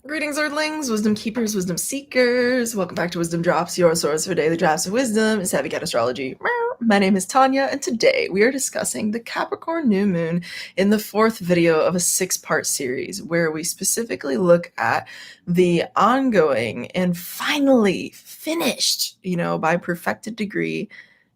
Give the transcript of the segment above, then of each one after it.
Greetings, Earthlings, wisdom keepers, wisdom seekers. Welcome back to Wisdom Drops, your source for daily drops of wisdom. It's Savvy Cat Astrology. My name is Tanya, and today we are discussing the Capricorn new moon in the fourth video of a six-part series where we specifically look at the ongoing and finally finished, by perfected degree,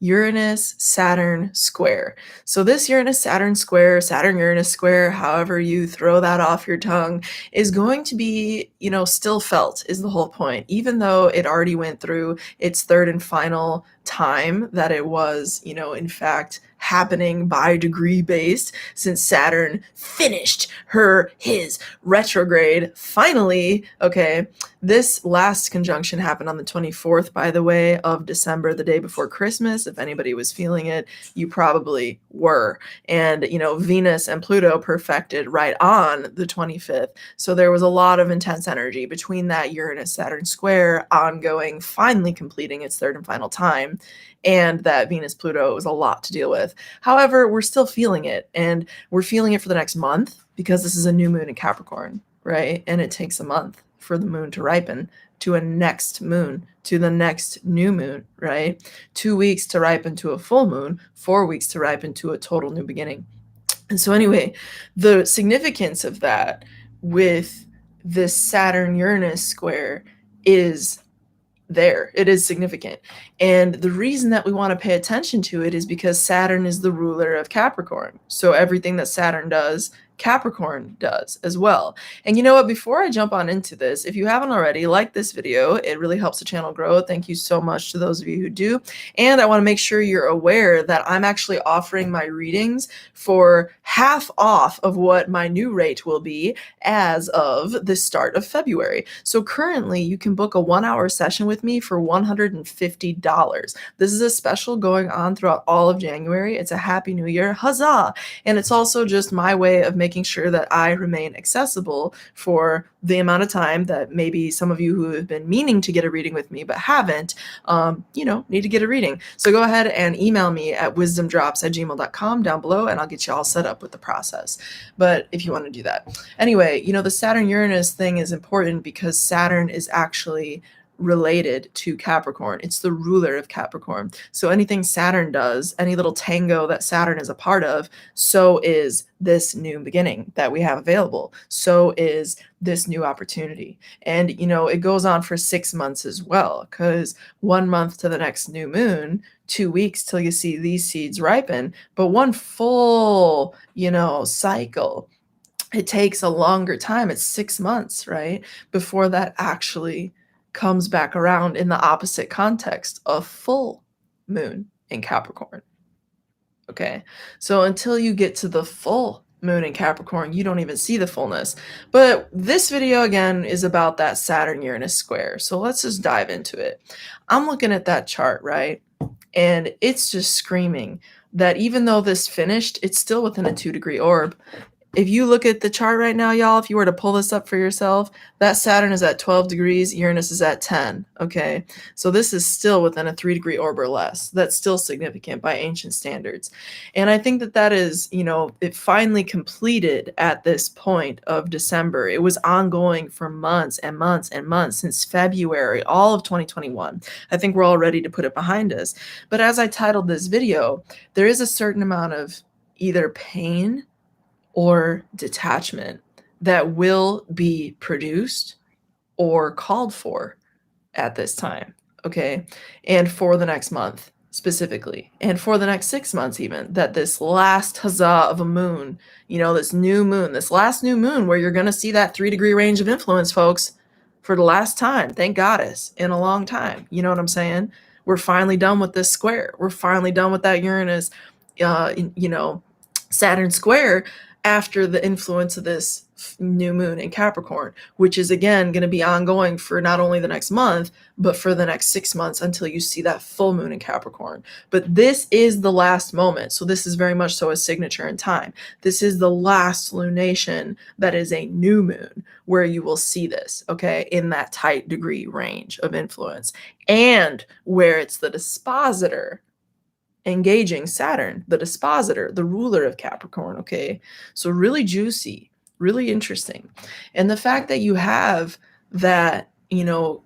Uranus-Saturn square. So this Uranus-Saturn square, Saturn-Uranus square, however you throw that off your tongue, is going to be, still felt is the whole point, even though it already went through its third and final time that it was, in fact, happening by degree based since Saturn finished his retrograde finally. Okay, this last conjunction happened on the 24th, by the way, of December, the day before Christmas. If anybody was feeling it, you probably were. And, Venus and Pluto perfected right on the 25th. So there was a lot of intense energy between that Uranus-Saturn square ongoing, finally completing its third and final time, and that Venus-Pluto was a lot to deal with. However, we're still feeling it, and we're feeling it for the next month because this is a new moon in Capricorn, right? And it takes a month for the moon to ripen to a next moon, to the next new moon, right? 2 weeks to ripen to a full moon, 4 weeks to ripen to a total new beginning. And so anyway, the significance of that with this Saturn-Uranus square is there. It is significant. And the reason that we want to pay attention to it is because Saturn is the ruler of Capricorn. So everything that Saturn does, Capricorn does as well. And you know what? Before I jump on into this, if you haven't already, like this video. It really helps the channel grow. Thank you so much to those of you who do. And I want to make sure you're aware that I'm actually offering my readings for half off of what my new rate will be as of the start of February. So currently you can book a 1-hour session with me for $150. This is a special going on throughout all of January. It's a Happy New Year, huzzah! And it's also just my way of making sure that I remain accessible for the amount of time that maybe some of you who have been meaning to get a reading with me but haven't, need to get a reading. So go ahead and email me at wisdomdrops@gmail.com down below, and I'll get you all set up with the process. But if you want to do that. Anyway, the Saturn-Uranus thing is important because Saturn is actually related to Capricorn. It's the ruler of Capricorn. So anything Saturn does, any little tango that Saturn is a part of, so is this new beginning that we have available. So is this new opportunity. And, it goes on for 6 months as well, because 1 month to the next new moon, 2 weeks till you see these seeds ripen, but one full, cycle. It takes a longer time. It's 6 months, right? Before that actually comes back around in the opposite context of full moon in Capricorn. Okay, so until you get to the full moon in Capricorn, you don't even see the fullness. But this video, again, is about that Saturn-Uranus square. So let's just dive into it. I'm looking at that chart, right? And it's just screaming that even though this finished, it's still within a 2-degree orb. If you look at the chart right now, y'all, if you were to pull this up for yourself, that Saturn is at 12 degrees, Uranus is at 10, okay? So this is still within a 3-degree orb or less. That's still significant by ancient standards. And I think that is, it finally completed at this point of December. It was ongoing for months and months and months since February, all of 2021. I think we're all ready to put it behind us. But as I titled this video, there is a certain amount of either pain or detachment that will be produced or called for at this time, okay? And for the next month specifically, and for the next 6 months even, that this last huzzah of a moon, this new moon, this last new moon where you're gonna see that 3-degree range of influence, folks, for the last time, thank goddess, in a long time. You know what I'm saying? We're finally done with this square. We're finally done with that Uranus, Saturn square after the influence of this new moon in Capricorn, which is again going to be ongoing for not only the next month, but for the next 6 months until you see that full moon in Capricorn. But this is the last moment. So this is very much so a signature in time. This is the last lunation that is a new moon where you will see this, okay, in that tight degree range of influence, and where it's the dispositor engaging Saturn, the dispositor, the ruler of Capricorn, okay? So really juicy, Really interesting. And the fact that you have that,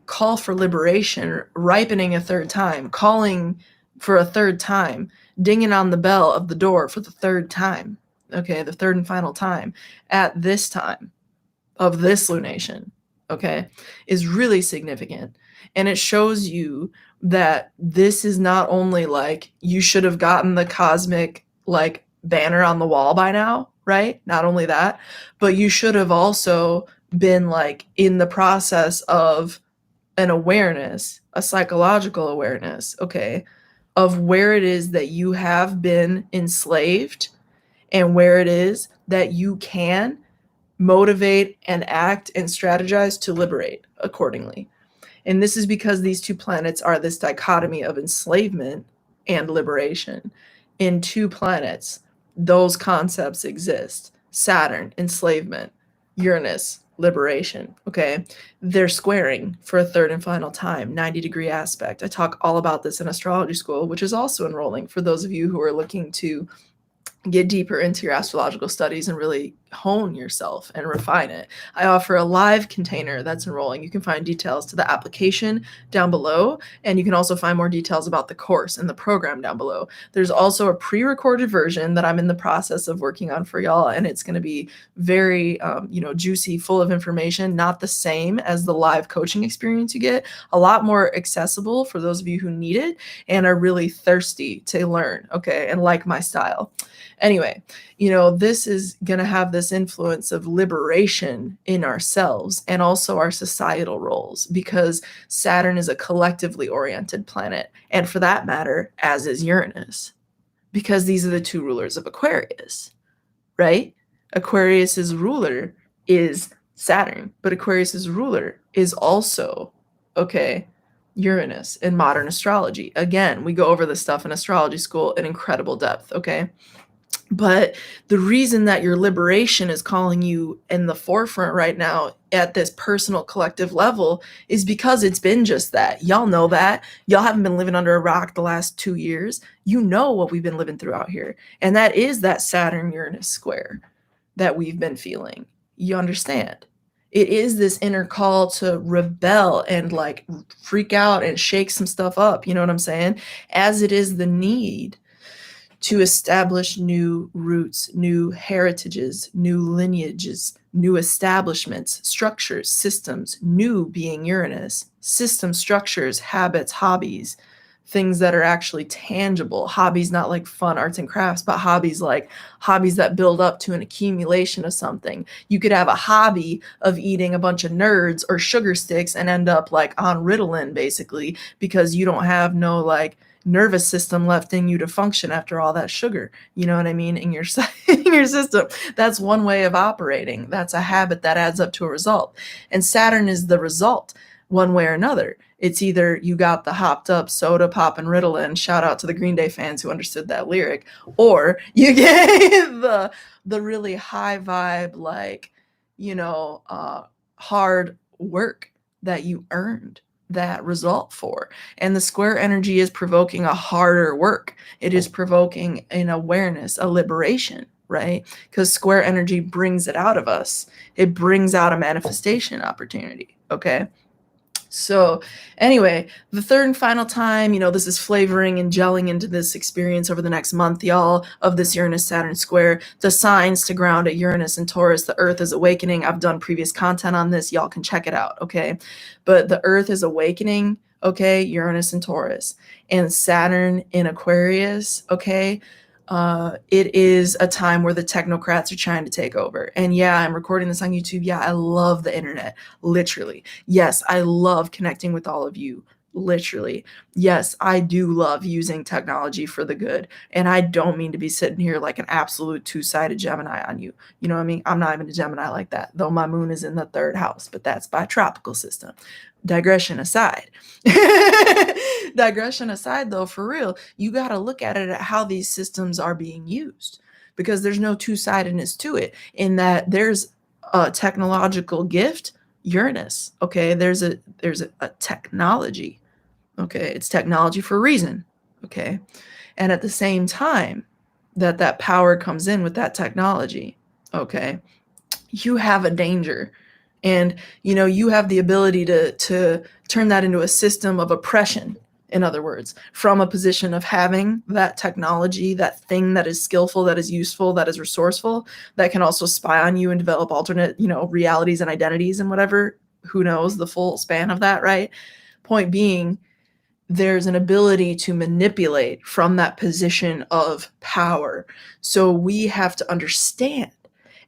call for liberation, ripening a third time, calling for a third time, dinging on the bell of the door for the third time, okay, the third and final time at this time of this lunation, okay, is really significant. And it shows you that this is not only like you should have gotten the cosmic like banner on the wall by now, right? Not only that, but you should have also been like in the process of an awareness, a psychological awareness, okay, of where it is that you have been enslaved and where it is that you can motivate and act and strategize to liberate accordingly. And this is because these two planets are this dichotomy of enslavement and liberation. In two planets, those concepts exist. Saturn, enslavement, Uranus, liberation. Okay. They're squaring for a third and final time, 90-degree aspect. I talk all about this in astrology school, which is also enrolling for those of you who are looking to get deeper into your astrological studies and really hone yourself and refine it. I offer a live container that's enrolling. You can find details to the application down below, and you can also find more details about the course and the program down below. There's also a pre-recorded version that I'm in the process of working on for y'all, and it's going to be very, juicy, full of information, not the same as the live coaching experience you get, a lot more accessible for those of you who need it and are really thirsty to learn, okay, and like my style. Anyway, this is going to have this influence of liberation in ourselves and also our societal roles, because Saturn is a collectively oriented planet. And for that matter, as is Uranus, because these are the two rulers of Aquarius, right? Aquarius's ruler is Saturn, but Aquarius's ruler is also, okay, Uranus in modern astrology. Again, we go over this stuff in astrology school in incredible depth, okay? But the reason that your liberation is calling you in the forefront right now at this personal collective level is because it's been just that. Y'all know that. Y'all haven't been living under a rock the last 2 years. You know what we've been living through out here. And that is that Saturn-Uranus square that we've been feeling. You understand? It is this inner call to rebel and like freak out and shake some stuff up. You know what I'm saying? As it is the need to establish new roots, new heritages, new lineages, new establishments, structures, systems, new being Uranus, systems, structures, habits, hobbies, things that are actually tangible. Hobbies not like fun arts and crafts, but hobbies like hobbies that build up to an accumulation of something. You could have a hobby of eating a bunch of nerds or sugar sticks and end up like on Ritalin basically because you don't have no like nervous system left in you to function after all that sugar, you know what I mean, in your in your system. That's one way of operating. That's a habit that adds up to a result. And Saturn is the result one way or another. It's either you got the hopped up soda pop and Ritalin, shout out to the Green Day fans who understood that lyric, or you get the really high vibe, like, hard work that you earned that result for. And the square energy is provoking a harder work. It is provoking an awareness, a liberation, right? Because square energy brings it out of us. It brings out a manifestation opportunity, okay? So anyway, the third and final time, this is flavoring and gelling into this experience over the next month, y'all, of this Uranus-Saturn square. The signs to ground at Uranus and Taurus, the Earth is awakening. I've done previous content on this. Y'all can check it out, okay? But the Earth is awakening, okay? Uranus and Taurus. And Saturn in Aquarius, okay? It is a time where the technocrats are trying to take over. And yeah, I'm recording this on YouTube. Yeah, I love the internet, literally. Yes, I love connecting with all of you, literally. Yes, I do love using technology for the good. And I don't mean to be sitting here like an absolute two-sided Gemini on you. You know what I mean? I'm not even a Gemini like that, though my moon is in the third house, but that's by tropical system. Digression aside. Digression aside, though, for real, you got to look at it at how these systems are being used, because there's no two-sidedness to it, in that there's a technological gift, Uranus, okay? There's a technology, okay? It's technology for a reason, okay? And at the same time that power comes in with that technology, okay, you have a danger. And, you have the ability to turn that into a system of oppression, in other words, from a position of having that technology, that thing that is skillful, that is useful, that is resourceful, that can also spy on you and develop alternate, realities and identities and whatever. Who knows the full span of that, right? Point being, there's an ability to manipulate from that position of power. So we have to understand,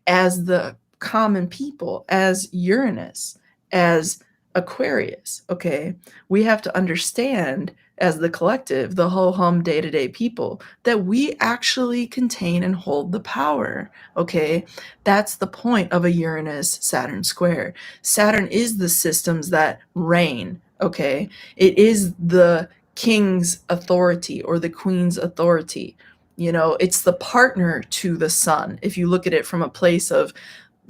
as the common people, as Uranus, as Aquarius, okay, we have to understand, as the collective, the ho-hum day-to-day people, that we actually contain and hold the power, okay? That's the point of a Uranus-Saturn square. Saturn is the systems that reign, okay? It is the king's authority or the queen's authority. It's the partner to the sun. If you look at it from a place of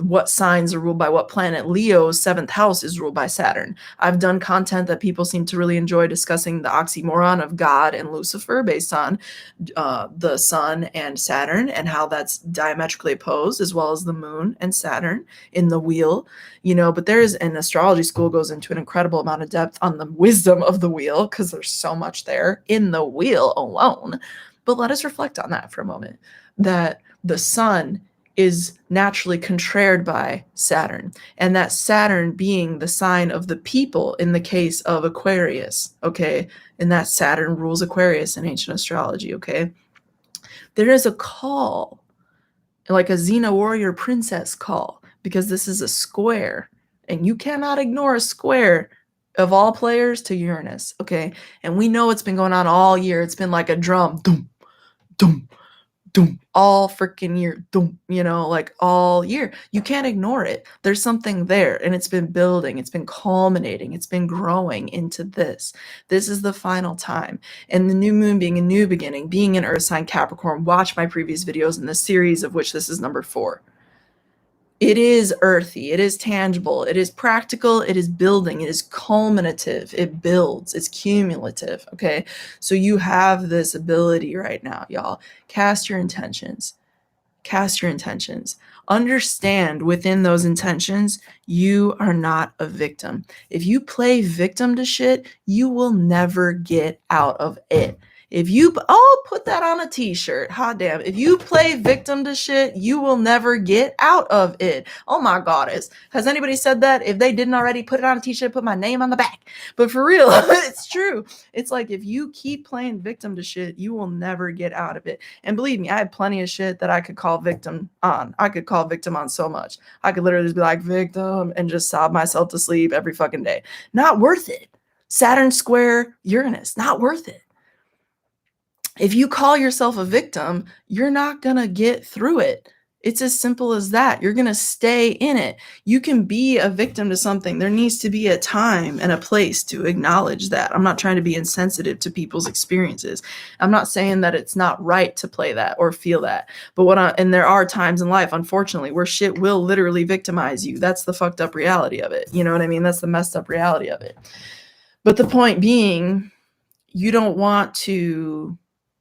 what signs are ruled by what planet, Leo's 7th house is ruled by Saturn. I've done content that people seem to really enjoy discussing the oxymoron of God and Lucifer based on the sun and Saturn and how that's diametrically opposed, as well as the moon and Saturn in the wheel. But there's an astrology school goes into an incredible amount of depth on the wisdom of the wheel, because there's so much there in the wheel alone. But let us reflect on that for a moment, that the sun is naturally contrared by Saturn, and that Saturn being the sign of the people in the case of Aquarius, okay? And that Saturn rules Aquarius in ancient astrology, okay? There is a call, like a Xena warrior princess call, because this is a square, and you cannot ignore a square of all players to Uranus, okay? And we know it's been going on all year. It's been like a drum, doom, doom, doom, all freaking year, doom, like all year. You can't ignore it. There's something there, and it's been building, it's been culminating, it's been growing into this. This is the final time. And the new moon being a new beginning, being an earth sign Capricorn, watch my previous videos in this series, of which this is number 4. It is earthy, it is tangible, it is practical, it is building, it is culminative, it builds, it's cumulative, okay? So you have this ability right now, y'all. Cast your intentions. Cast your intentions. Understand within those intentions, you are not a victim. If you play victim to shit, you will never get out of it. If you, put that on a t-shirt. Hot damn. If you play victim to shit, you will never get out of it. Oh my goddess. Has anybody said that? If they didn't already, put it on a t-shirt, put my name on the back. But for real, it's true. It's like, if you keep playing victim to shit, you will never get out of it. And believe me, I had plenty of shit that I could call victim on. I could call victim on so much. I could literally just be like, victim, and just sob myself to sleep every fucking day. Not worth it. Saturn square Uranus, not worth it. If you call yourself a victim, you're not going to get through it. It's as simple as that. You're going to stay in it. You can be a victim to something. There needs to be a time and a place to acknowledge that. I'm not trying to be insensitive to people's experiences. I'm not saying that it's not right to play that or feel that. But and there are times in life, unfortunately, where shit will literally victimize you. That's the fucked up reality of it. You know what I mean? That's the messed up reality of it. But the point being, you don't want to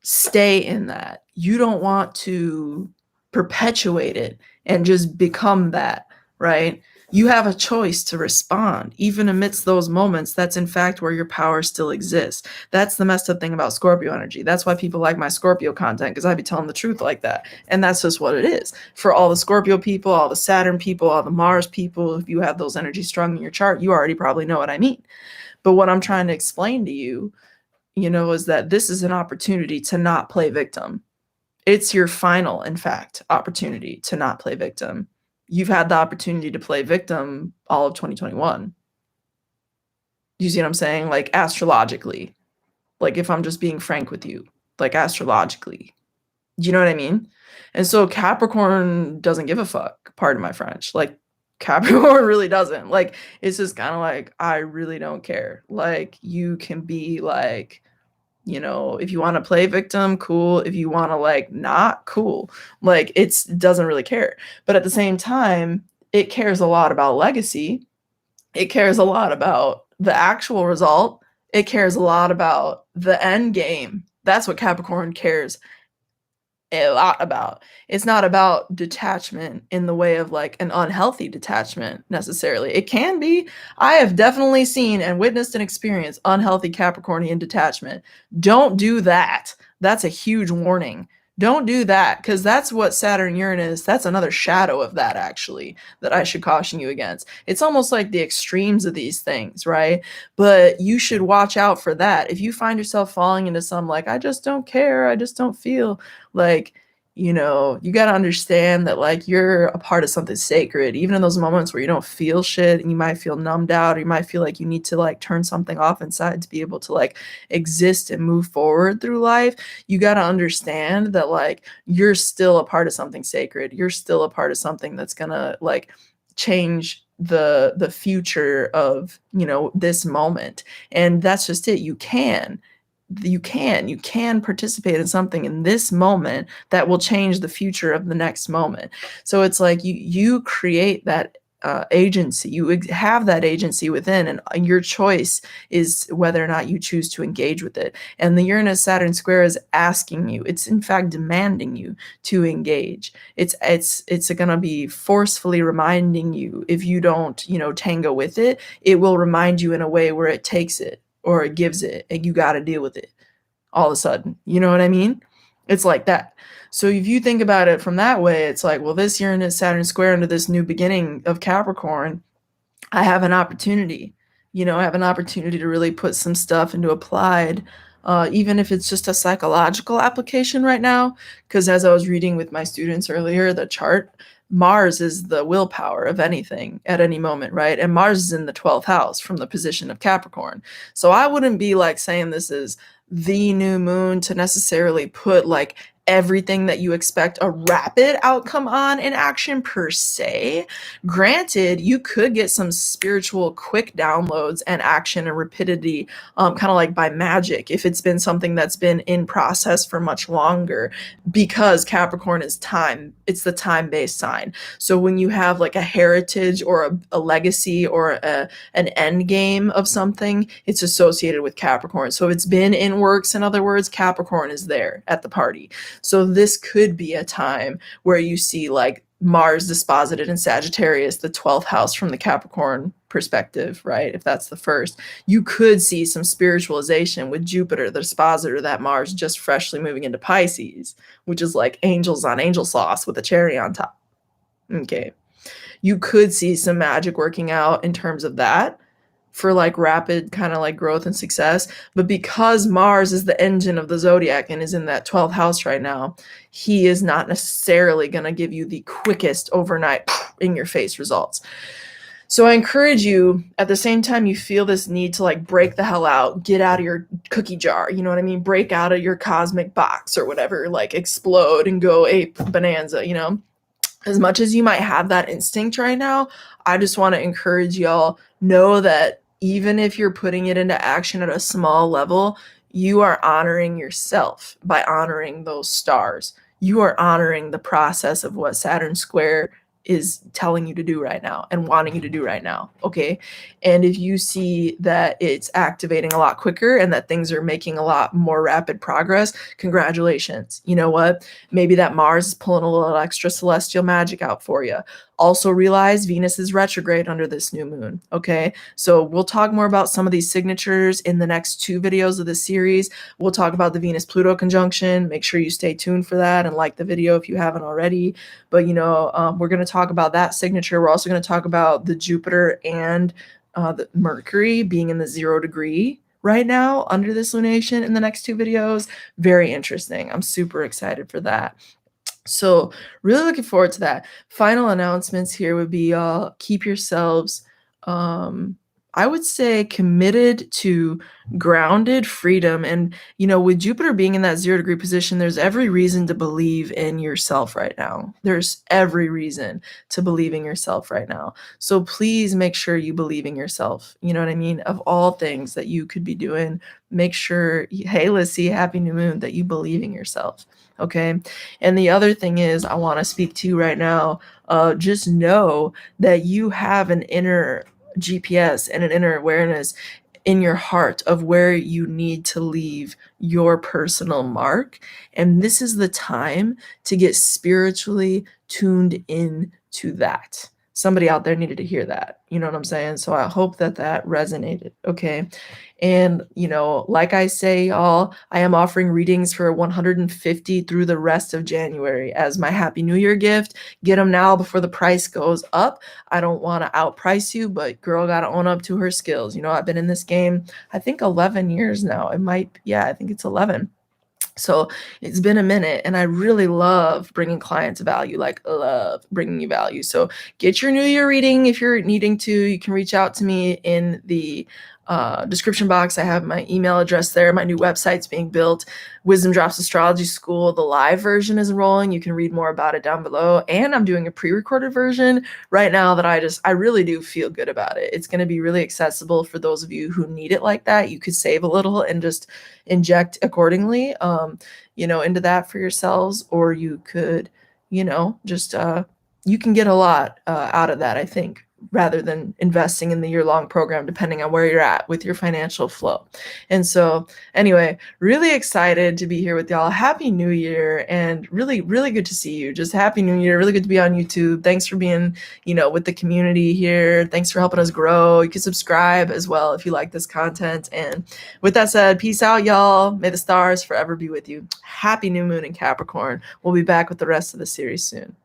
stay in that. You don't want to perpetuate it and just become that, right? You have a choice to respond, even amidst those moments. That's in fact where your power still exists. That's the messed up thing about Scorpio energy. That's why people like my Scorpio content, because I be telling the truth like that. And that's just what it is. For all the Scorpio people, all the Saturn people, all the Mars people, if you have those energies strong in your chart, you already probably know what I mean. But what I'm trying to explain to you, is that this is an opportunity to not play victim. It's your final, in fact, opportunity to not play victim. You've had the opportunity to play victim all of 2021. You see what I'm saying? Like, astrologically. Like, if I'm just being frank with you, like, astrologically. Do you know what I mean? And so Capricorn doesn't give a fuck, pardon my French. Like, Capricorn really doesn't. Like, it's just kind of like, I really don't care. Like, you can be like, if you want to play victim, cool. If you want to like not, cool. Like, it doesn't really care. But at the same time, it cares a lot about legacy. It cares a lot about the actual result. It cares a lot about the end game. That's what Capricorn cares a lot about. It's not about detachment in the way of like an unhealthy detachment necessarily. It can be. I have definitely seen and witnessed and experienced unhealthy Capricornian detachment. Don't do that. That's a huge warning. Don't do that, because that's what Saturn-Uranus, that's another shadow of that, actually, that I should caution you against. It's almost like the extremes of these things, right? But you should watch out for that. If you find yourself falling into some like, I just don't care, I just don't feel, like, you know, you got to understand that like you're a part of something sacred, even in those moments where you don't feel shit and you might feel numbed out, or you might feel like you need to like turn something off inside to be able to like exist and move forward through life. You got to understand that like you're still a part of something sacred. You're still a part of something that's going to like change the future of, you know, this moment. And that's just it. You can participate in something in this moment that will change the future of the next moment. So it's like you create that agency. You have that agency within, and your choice is whether or not you choose to engage with it. And the Uranus Saturn square is asking you, it's in fact demanding you to engage. It's going to be forcefully reminding you. If you don't, you know, tango with it, it will remind you in a way where it takes it or it gives it, and you got to deal with it all of a sudden. You know what I mean? It's like that. So if you think about it from that way, it's like, well, this Uranus Saturn square into this new beginning of Capricorn, I have an opportunity. You know, I have an opportunity to really put some stuff into applied, even if it's just a psychological application right now. Because as I was reading with my students earlier, the chart, Mars is the willpower of anything at any moment, right? And Mars is in the 12th house from the position of Capricorn. So I wouldn't be like saying this is the new moon to necessarily put like everything that you expect a rapid outcome on in action per se. Granted, you could get some spiritual quick downloads and action and rapidity, kind of like by magic, if it's been something that's been in process for much longer, because Capricorn is time. It's the time-based sign. So when you have like a heritage or a legacy or an end game of something, it's associated with Capricorn. So if it's been in works, in other words, Capricorn is there at the party. So this could be a time where you see like Mars disposited in Sagittarius, the 12th house from the Capricorn perspective, right? If that's the first, you could see some spiritualization with Jupiter, the dispositor, that Mars just freshly moving into Pisces, which is like angels on angel sauce with a cherry on top. Okay. You could see some magic working out in terms of that for like rapid kind of like growth and success. But because Mars is the engine of the zodiac and is in that 12th house right now, he is not necessarily going to give you the quickest overnight in your face results. So I encourage you, at the same time you feel this need to like break the hell out, get out of your cookie jar, you know what I mean? Break out of your cosmic box or whatever, like explode and go ape bonanza, you know? As much as you might have that instinct right now, I just want to encourage y'all, know that even if you're putting it into action at a small level, you are honoring yourself by honoring those stars. You are honoring the process of what Saturn square is telling you to do right now and wanting you to do right now. Okay. And if you see that it's activating a lot quicker and that things are making a lot more rapid progress, congratulations. You know what? Maybe that Mars is pulling a little extra celestial magic out for you. Also realize Venus is retrograde under this new moon. Okay. So we'll talk more about some of these signatures in the next 2 videos of the series. We'll talk about the Venus Pluto conjunction. Make sure you stay tuned for that and like the video if you haven't already. But, you know, we're going to talk about that signature. We're also going to talk about the Jupiter and the Mercury being in the 0 degree right now under this lunation in the next 2 videos. Very interesting. I'm super excited for that. So really looking forward to that. Final announcements here would be keep yourselves, I would say, committed to grounded freedom. And, you know, with Jupiter being in that 0 degree position, there's every reason to believe in yourself right now. There's every reason to believe in yourself right now. So please make sure you believe in yourself. You know what I mean? Of all things that you could be doing, make sure, hey, Lissy, happy new moon, that you believe in yourself. Okay. And the other thing is, I want to speak to you right now. Just know that you have an inner GPS and an inner awareness in your heart of where you need to leave your personal mark. And this is the time to get spiritually tuned in to that. Somebody out there needed to hear that. You know what I'm saying? So I hope that that resonated. Okay. And, like I say, y'all, I am offering readings for 150 through the rest of January as my Happy New Year gift. Get them now before the price goes up. I don't want to outprice you, but girl got to own up to her skills. I've been in this game, I think 11 years now. I think it's 11. So it's been a minute, and I really love bringing clients value, like love bringing you value. So get your New Year reading if you're needing to. You can reach out to me in the description box. I have my email address there. My new website's being built. Wisdom Dropz Astrology School, the live version is enrolling. You can read more about it down below. And I'm doing a pre-recorded version right now that I really do feel good about it. It's going to be really accessible for those of you who need it like that. You could save a little and just inject accordingly, into that for yourselves, or you could, just, you can get a lot out of that, I think, rather than investing in the year-long program, depending on where you're at with your financial flow. And so anyway, really excited to be here with y'all. Happy New Year, and really, really good to see you. Just Happy New Year. Really good to be on YouTube. Thanks for being, with the community here. Thanks for helping us grow. You can subscribe as well if you like this content. And with that said, peace out, y'all. May the stars forever be with you. Happy new moon in Capricorn. We'll be back with the rest of the series soon.